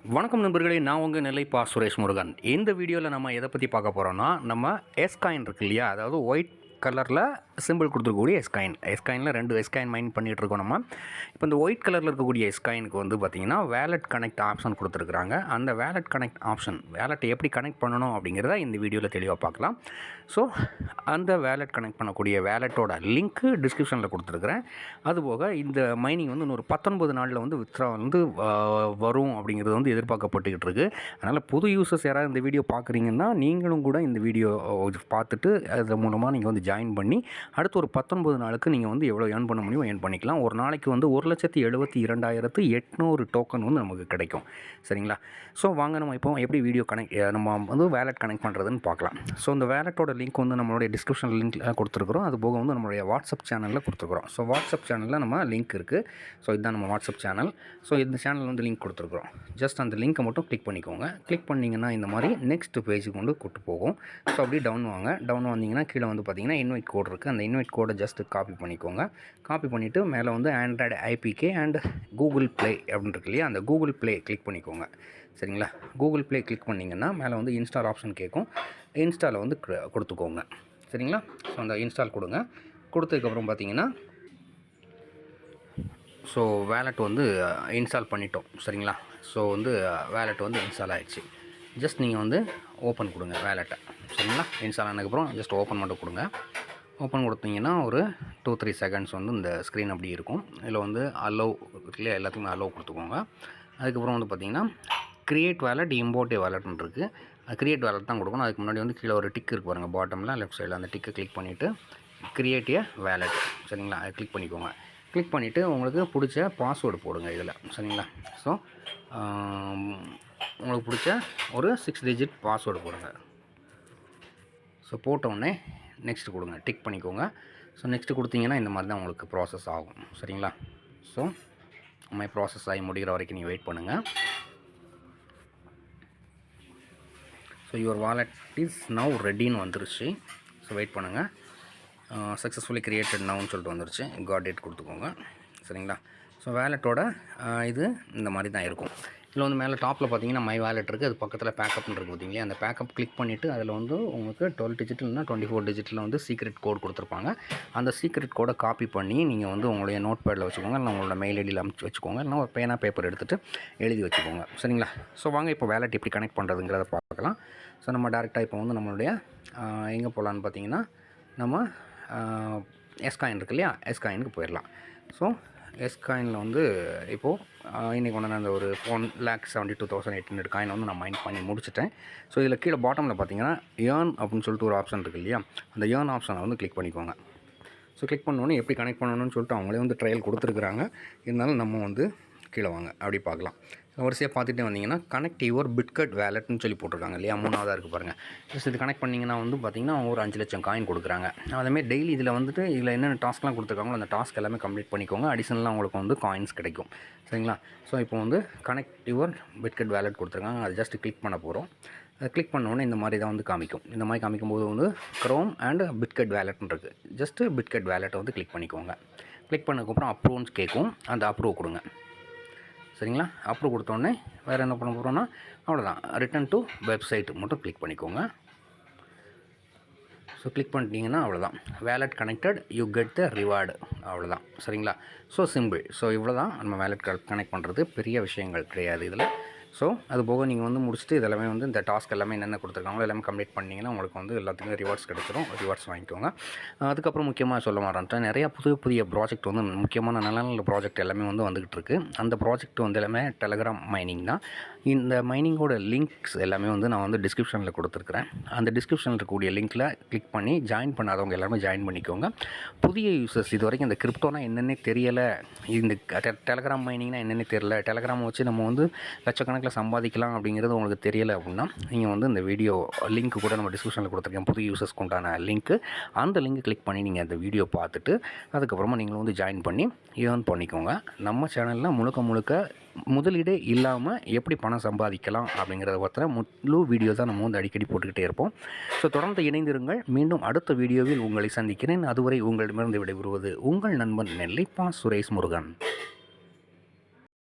வணக்கம் நண்பர்களே, நான் உங்கள் நெல்லை பா சுரேஷ் முருகன். இந்த வீடியோவில் நம்ம எதை பற்றி பார்க்க போகிறோம்னா, நம்ம எஸ்காயின் இருக்கு இல்லையா, அதாவது ஒயிட் கலரில் சிம்பிள் கொடுத்துருக்கக்கூடிய எஸ்காயினில் 2 எஸ்காயின் மைன் பண்ணிகிட்ருக்கோம் நம்ம. இப்போ இந்த ஒயிட் கலரில் இருக்கக்கூடிய எஸ்காயினுக்கு வந்து பார்த்திங்கன்னா வேலட் கனெக்ட் ஆப்ஷன் கொடுத்துருக்குறாங்க. அந்த வேலட் கனெக்ட் ஆப்ஷன் வேலட்டை எப்படி கனெக்ட் பண்ணணும் அப்படிங்கிறத இந்த வீடியோவில் தெளிவாக பார்க்கலாம். ஸோ அந்த வேலட் கனெக்ட் பண்ணக்கூடிய வேலட்டோட லிங்க்கு டிஸ்கிரிப்ஷனில் கொடுத்துருக்குறேன். அதுபோக இந்த மைனிங் வந்து இன்னொரு 19 நாளில் வந்து வித்ரா வந்து வரும் அப்படிங்கிறது வந்து எதிர்பார்க்கப்பட்டுக்கிட்டு இருக்குது. அதனால் புது யூசர்ஸ் யாராவது இந்த வீடியோ பார்க்குறீங்கன்னா நீங்களும் கூட இந்த வீடியோ பார்த்துட்டு அது மூலமாக நீங்கள் வந்து ஜாயின் பண்ணி அடுத்து ஒரு 19 நாளுக்கு நீங்கள் வந்து எவ்வளோ ஏர்ன் பண்ண முடியும் ஏர்ன் பண்ணிக்கலாம். ஒரு நாளைக்கு வந்து 1,72,800 டோக்கன் வந்து நமக்கு கிடைக்கும். சரிங்களா? ஸோ வாங்க நம்ம இப்போ எப்படி வீடியோ நம்ம வந்து வேலட் கனெக்ட் பண்ணுறதுன்னு பார்க்கலாம். ஸோ இந்த வேலட்டோட லிங்க் வந்து நம்மளுடைய டிஸ்கிரிப்ஷன் லிங்க்கில் கொடுத்துருக்குறோம். அது போக வந்து நம்மளுடைய வாட்ஸ்அப் சேனலில் கொடுத்துருக்குறோம். ஸோ வாட்ஸ்அப் சேனலில் நம்ம லிங்க் இருக்குது. ஸோ இதுதான் நம்ம வாட்ஸ்அப் சேனல். ஸோ இந்த சேனல் வந்து லிங்க் கொடுத்துருக்குறோம். ஜஸ்ட் அந்த லிங்க்கை மட்டும் கிளிக் பண்ணிக்கோங்க. கிளிக் பண்ணிங்கன்னா இந்த மாதிரி நெக்ஸ்ட் பேஜுக்கு வந்து கூட்டு போகும். ஸோ அப்படியே டவுன் வந்தீங்கன்னா கீழே வந்து பார்த்தீங்கன்னா இன்வைட் கோட் இருக்குது. அந்த இன்வைட் கோடை ஜஸ்ட்டு காப்பி பண்ணிக்கோங்க. காப்பி பண்ணிவிட்டு மேலே வந்து Android IPK and Google play அப்படின்னு இருக்கு இல்லையா, அந்த கூகுள் ப்ளே கிளிக் பண்ணிக்கோங்க. சரிங்களா? கூகுள் ப்ளே கிளிக் பண்ணிங்கன்னா மேலே வந்து இன்ஸ்டால் ஆப்ஷன் கேட்கும். இன்ஸ்டாலில் வந்து கொடுத்துக்கோங்க. சரிங்களா? ஸோ அந்த இன்ஸ்டால் கொடுங்க. கொடுத்ததுக்கப்புறம் பார்த்தீங்கன்னா ஸோ வேலட் வந்து இன்ஸ்டால் பண்ணிட்டோம். சரிங்களா? ஸோ வந்து வேலட் வந்து இன்ஸ்டால் ஆகிடுச்சு. ஜஸ்ட் நீங்கள் வந்து ஓப்பன் கொடுங்க வேலட்டை. சரிங்களா? இன்ஸ்டால் ஆனதுக்கப்புறம் ஜஸ்ட் ஓப்பன் மட்டும் கொடுங்க. ஓப்பன் கொடுத்தீங்கன்னா ஒரு 2-3 செகண்ட்ஸ் வந்து இந்த ஸ்க்ரீன் அப்படி இருக்கும். இதில் வந்து அலோவ் இருக்குல்லையா, எல்லாத்துக்குமே அலோவ் கொடுத்துக்கோங்க. அதுக்கப்புறம் வந்து பார்த்திங்கன்னா க்ரியேட் வேலட் இம்போர்ட் வேலட்னு இருக்குது. க்ரியேட் வேலட் தான் கொடுக்கணும். அதுக்கு முன்னாடி வந்து கீழே ஒரு டிக் இருக்குது பாருங்கள், பாட்டமில் லெஃப்ட் சைடில் அந்த டிக்கை கிளிக் பண்ணிவிட்டு க்ரியேட் ஏ வேலட். சரிங்களா? அதை கிளிக் பண்ணிக்கோங்க. கிளிக் பண்ணிவிட்டு உங்களுக்கு பிடிச்ச பாஸ்வேர்டு போடுங்க இதில். சரிங்களா? ஸோ உங்களுக்கு பிடிச்ச ஒரு 6 டிஜிட் பாஸ்வேர்டு போடுங்க. ஸோ போட்டோடனே நெக்ஸ்ட் கொடுங்க. டிக் பண்ணிக்கோங்க. ஸோ நெக்ஸ்ட்டு கொடுத்தீங்கன்னா இந்த மாதிரி தான் உங்களுக்கு ப்ராசஸ் ஆகும். சரிங்களா? ஸோ நம்ம ப்ராசஸ் ஆகி முடிகிற வரைக்கும் நீங்கள் வெயிட் பண்ணுங்கள். So your wallet is now ரெடின்னு வந்துருச்சு. ஸோ வெயிட் பண்ணுங்கள். சக்ஸஸ்ஃபுல்லி கிரியேட்டட் நவுன்னு சொல்லிட்டு வந்துருச்சு. காட் டேட் கொடுத்துக்கோங்க. சரிங்களா? ஸோ வேலட்டோட இது இந்த மாதிரி தான் இருக்கும். இதில் வந்து மேலே டாப்பில் பார்த்தீங்கன்னா மை வேலட் இருக்குது. அது பக்கத்தில் பேக்கப்னு இருக்குது பார்த்தீங்களா, அந்த பேக்கப் கிளிக் பண்ணிவிட்டு அதில் வந்து உங்களுக்கு 12 டிஜிட் இல்லைனா 24 டிஜிட்டில் வந்து சீக்ரெட் கோட் கொடுத்துருப்பாங்க. அந்த சீக்ரெட் கோடை காப்பி பண்ணி நீங்கள் வந்து உங்களுடைய நோட் பேடில் வச்சுக்கோங்க, இல்லை உங்களோட மெயில் ஐடியில் அனுப்பிச்சு வச்சுக்கோங்க, இல்லைனா ஒரு பேப்பர் எடுத்துகிட்டு எழுதி வச்சுக்கோங்க. சரிங்களா? ஸோ வாங்க இப்போ வேலட் எப்படி கனெக்ட் பண்ணுறதுங்கிறத பார்க்கலாம். ஸோ நம்ம டேரெக்டாக இப்போ வந்து நம்மளுடைய எங்கே போகலான்னு பார்த்தீங்கன்னா நம்ம எஸ்காயின் இருக்கு இல்லையா, எஸ்காயினுக்கு போயிடலாம். ஸோ எஸ்காயினில் வந்து இப்போது இன்றைக்கி வந்து நான் அந்த ஒரு 1,72,800 காயின் வந்து நான் மைண்ட் பண்ணி முடிச்சிட்டேன். ஸோ இதில் கீழே பாட்டமில் பார்த்தீங்கன்னா ஏர்ன் அப்படின்னு சொல்லிட்டு ஒரு ஆப்ஷன் இருக்குது இல்லையா, அந்த ஏர்ன் ஆப்ஷனை வந்து கிளிக் பண்ணிக்கோங்க. ஸோ கிளிக் பண்ணோன்னே எப்படி கனெக்ட் பண்ணணும்னு சொல்லிட்டு அவங்களே வந்து ட்ரையல் கொடுத்துருக்குறாங்க. இருந்தாலும் நம்ம வந்து கீழே வாங்க அப்படி பார்க்கலாம். வரிசையாக பார்த்துட்டே வந்தீங்கன்னா கனெக்ட் யுவர் பிட்கட் வேலட்னு சொல்லி போட்டிருக்காங்க இல்லையா, 3ஆவதாக இருக்குது பாருங்கள். ஜஸ்ட் இது கனெக்ட் பண்ணிங்கன்னா வந்து பார்த்திங்கன்னா ஒரு 5 லட்சம் காயின் கொடுக்குறாங்க. அதேமாதிரி டெய்லி இதில் வந்துட்டு இதில் என்னென்ன டாஸ்க்லாம் கொடுத்துருக்காங்களோ அந்த டாஸ்க் எல்லாமே கம்ப்ளீட் பண்ணிக்கோங்க. அடிஷனலாக உங்களுக்கு வந்து காயின்ஸ் கிடைக்கும். சரிங்களா? ஸோ இப்போ வந்து கனெக்ட் யுவர் பிட்கட் வேலட் கொடுத்துருக்காங்க. அது ஜஸ்ட் கிளிக் பண்ண போகிறோம். அதை கிளிக் பண்ணோன்னே இந்த மாதிரி தான் வந்து காமிக்கும். இந்த மாதிரி காமிக்கும்போது வந்து க்ரோம் அண்ட் பிட்கட் வேலட்னு இருக்குது. ஜஸ்ட்டு பிட்கட் வேலட்டை வந்து கிளிக் பண்ணிக்கோங்க. கிளிக் பண்ணதுக்கப்புறம் அப்ரூவ்னு கேட்கும். அந்த அப்ரூவ் கொடுங்க. சரிங்களா? அப்ரூவ் கொடுத்தோடனே வேறு என்ன பண்ண போகிறோன்னா அவ்வளோதான், ரிட்டன் டு வெப்சைட் மட்டும் கிளிக் பண்ணிக்கோங்க. ஸோ கிளிக் பண்ணிட்டீங்கன்னா அவ்வளோதான், wallet connected, you get the reward. அவ்வளோதான். சரிங்களா? So simple. ஸோ இவ்வளோ தான் நம்ம வேலட் கனெக்ட் பண்ணுறது. பெரிய விஷயங்கள் கிடையாது இதில். ஸோ அது போக நீங்கள் வந்து முடிச்சுட்டு இதெல்லாமே வந்து இந்த டாஸ்க் எல்லாமே என்னென்ன கொடுத்துருக்காங்களோ எல்லாமே கம்ப்ளீட் பண்ணிங்கன்னா உங்களுக்கு வந்து எல்லாத்துக்குமே ரிவார்ட்ஸ் கிடைச்சிடும். ரிவார்ட்ஸ் வாங்கிக்கோங்க. அதுக்கப்புறம் முக்கியமாக சொல்ல மாட்டேன், நிறையா புதிய ப்ராஜெக்ட் வந்து முக்கியமான நல்ல ப்ராஜெக்ட் எல்லாமே வந்து வந்துகிட்டு இருக்குது. அந்த ப்ராஜெக்ட் வந்து எல்லாமே டெலகிராம் மைனிங் தான். இந்த மைனிங்கோட லிங்க்ஸ் எல்லாமே வந்து நான் வந்து டிஸ்கிரிப்ஷனில் கொடுத்துருக்குறேன். அந்த டிஸ்கிரிப்ஷனில் இருக்கக்கூடிய லிங்க்கில் கிளிக் பண்ணி ஜாயின் பண்ணாதவங்க எல்லாமே ஜாயின் பண்ணிக்கோங்க. புதிய யூசர்ஸ் இது வரைக்கும் இந்த கிரிப்டோனா என்னென்னே தெரியலை, இந்த டெலகிராம் மைனிங்னா என்னென்னே தெரியல, டெலகிராமை வச்சு நம்ம வந்து லட்சக்கணக்கில் சம்பாதிக்கலாம் அப்படிங்கிறது உங்களுக்கு தெரியலை அப்படின்னா நீங்கள் வந்து இந்த வீடியோ லிங்க் கூட நம்ம டிஸ்கிரிப்ஷனில் கொடுத்துருக்கேன், புது யூசர்ஸ்க்கு உண்டான லிங்க்கு. அந்த லிங்க் கிளிக் பண்ணி நீங்கள் அந்த வீடியோ பார்த்துட்டு அதுக்கப்புறமா நீங்கள் வந்து ஜாயின் பண்ணி ஏர்ன் பண்ணிக்கோங்க. நம்ம சேனலில் முழுக்க முதலீடே இல்லாமல் எப்படி பணம் சம்பாதிக்கலாம் அப்படிங்கிறத பற்றின முழு வீடியோ தான் நம்ம வந்து அடிக்கடி போட்டுக்கிட்டே இருப்போம். ஸோ தொடர்ந்து இணைந்திருங்கள். மீண்டும் அடுத்த வீடியோவில் உங்களை சந்திக்கிறேன். அதுவரை உங்களிடமிருந்து விடைபெறுவது உங்கள் நண்பன் நெல்லை பா சுரேஷ் முருகன்.